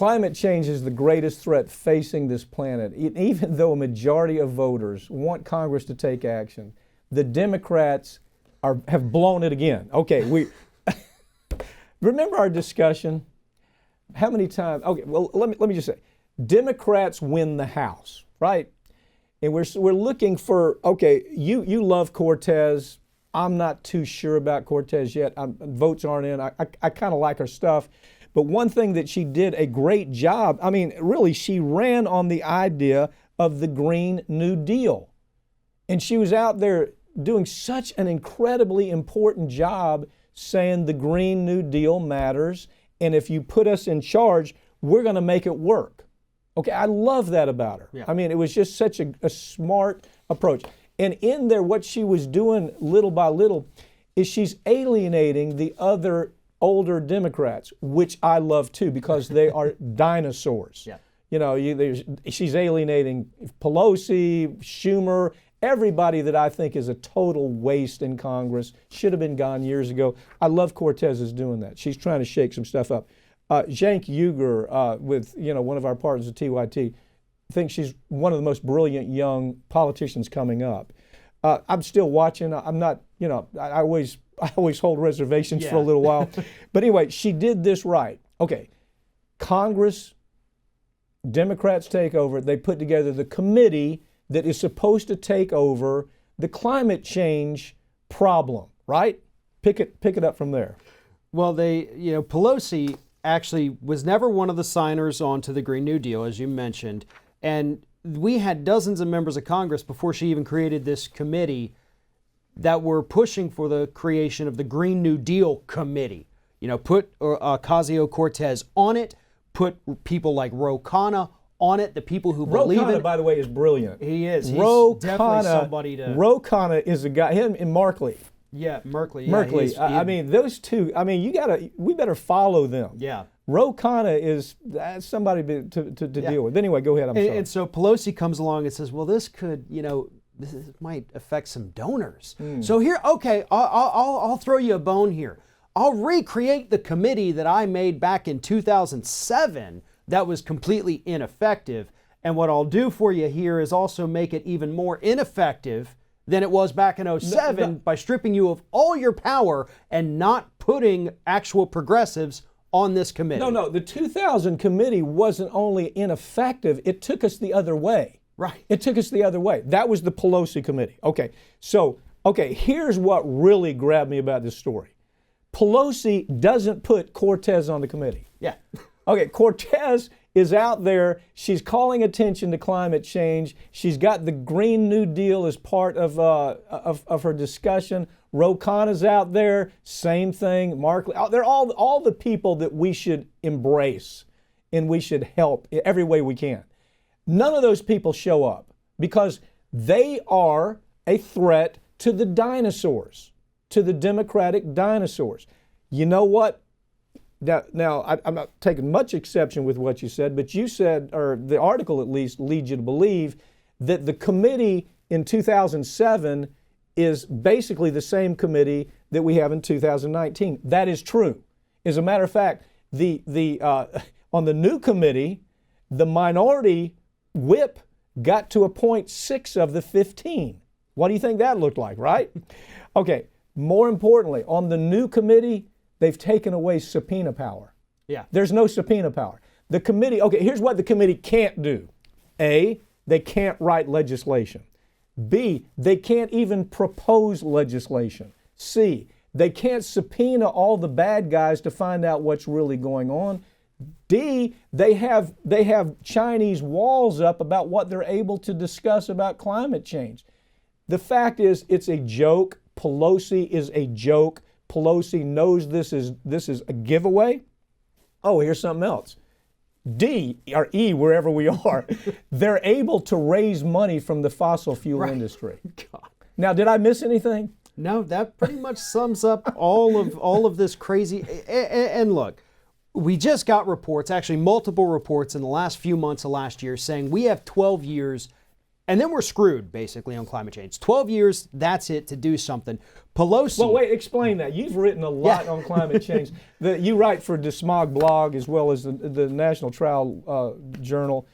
climate change is the greatest threat facing this planet. Even though a majority of voters want Congress to take action, the Democrats have blown it again. Okay, we remember our discussion? How many times? Okay, well, let me just say, Democrats win the House, right? And we're looking for, okay, you love Cortez. I'm not too sure about Cortez yet. Votes aren't in. I kind of like her stuff. But one thing that she did a great job, I mean, really, she ran on the idea of the Green New Deal. And she was out there doing such an incredibly important job saying the Green New Deal matters. And if you put us in charge, we're going to make it work. Okay, I love that about her. Yeah. I mean, it was just such a smart approach. And in there, what she was doing little by little is she's alienating the other older Democrats, which I love too, because they are dinosaurs. Yeah. You know, she's alienating Pelosi, Schumer, everybody that I think is a total waste in Congress, should have been gone years ago. I love Cortez is doing that. She's trying to shake some stuff up. Cenk Uygur, with one of our partners at TYT, thinks she's one of the most brilliant young politicians coming up. I'm still watching. I'm not, I always hold reservations for a little while. But anyway, she did this right. Okay, Congress, Democrats take over. They put together the committee that is supposed to take over the climate change problem, right? Pick it up from there. Well, Pelosi actually was never one of the signers onto the Green New Deal, as you mentioned. And we had dozens of members of Congress before she even created this committee that were pushing for the creation of the Green New Deal Committee. Put Ocasio-Cortez on it, put people like Ro Khanna on it, the people who believe in it. Ro Khanna, by the way, is brilliant. He is. He's Khanna, definitely somebody to... Ro Khanna is a guy, him and Markley. Yeah, Merkley. Merkley. I mean, those two, we better follow them. Yeah. Ro Khanna is somebody to deal with. Anyway, go ahead. I'm sorry. And so Pelosi comes along and says, well, this could, this might affect some donors. So here, okay, I'll throw you a bone here. I'll recreate the committee that I made back in 2007 that was completely ineffective. And what I'll do for you here is also make it even more ineffective than it was back in 2007 by stripping you of all your power and not putting actual progressives on this committee. No, the 2000 committee wasn't only ineffective, it took us the other way. Right. It took us the other way. That was the Pelosi committee. Okay, so, here's what really grabbed me about this story. Pelosi doesn't put Cortez on the committee. Yeah. Okay, Cortez is out there. She's calling attention to climate change. She's got the Green New Deal as part of her discussion. Ro Khanna's out there, same thing. Markley, they're all the people that we should embrace and we should help every way we can. None of those people show up because they are a threat to the dinosaurs, to the Democratic dinosaurs. You know what? Now, I'm not taking much exception with what you said, but you said, or the article at least leads you to believe, that the committee in 2007 is basically the same committee that we have in 2019. That is true. As a matter of fact, on the new committee, the minority whip got to appoint 6 of the 15. What do you think that looked like, right? Okay, more importantly, on the new committee, they've taken away subpoena power. Yeah. There's no subpoena power. The committee, here's what the committee can't do. A, they can't write legislation. B, they can't even propose legislation. C, they can't subpoena all the bad guys to find out what's really going on. D, they have Chinese walls up about what they're able to discuss about climate change. The fact is, it's a joke. Pelosi is a joke. Pelosi knows this is a giveaway. Oh, here's something else. D, or E, wherever we are, they're able to raise money from the fossil fuel industry. God. Now, did I miss anything? No, that pretty much sums up all of this crazy. And look, we just got reports, actually multiple reports in the last few months of last year, saying we have 12 years And then we're screwed, basically, on climate change. 12 years, that's it to do something. Pelosi. Well, wait, explain that. You've written a lot on climate change. You write for DeSmog blog as well as the National Trial Journal.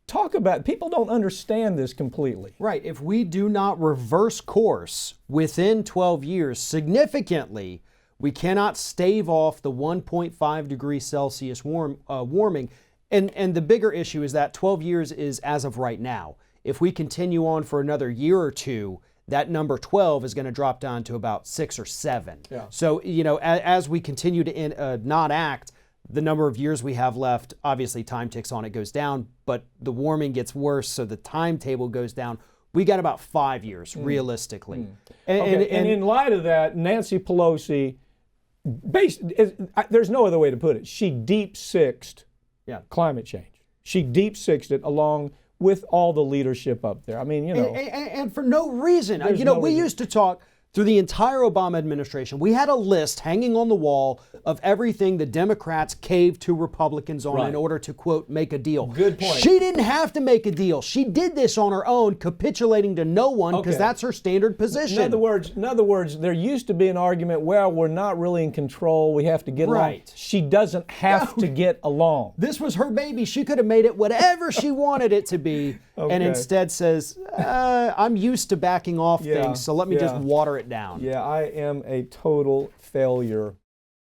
Talk about, people don't understand this completely. Right. If we do not reverse course within 12 years significantly, we cannot stave off the 1.5 degrees Celsius warming. And the bigger issue is that 12 years is as of right now. If we continue on for another year or two, that number 12 is going to drop down to about 6 or 7. Yeah. So, as we continue to not act, the number of years we have left, obviously time ticks on, it goes down, but the warming gets worse, so the timetable goes down. We got about 5 years, realistically. And in light of that, Nancy Pelosi, there's no other way to put it, she deep-sixed climate change. She deep-sixed it along with all the leadership up there. I mean, And for no reason. We reason. used to talk through the entire Obama administration. We had a list hanging on the wall of everything the Democrats caved to Republicans on in order to, quote, make a deal. Good point. She didn't have to make a deal. She did this on her own, capitulating to no one because that's her standard position. In other words, there used to be an argument, well, we're not really in control. We have to get along. She doesn't have to get along. This was her baby. She could have made it whatever she wanted it to be, and instead says, I'm used to backing off things, so let me just water it down. Yeah, I am a total failure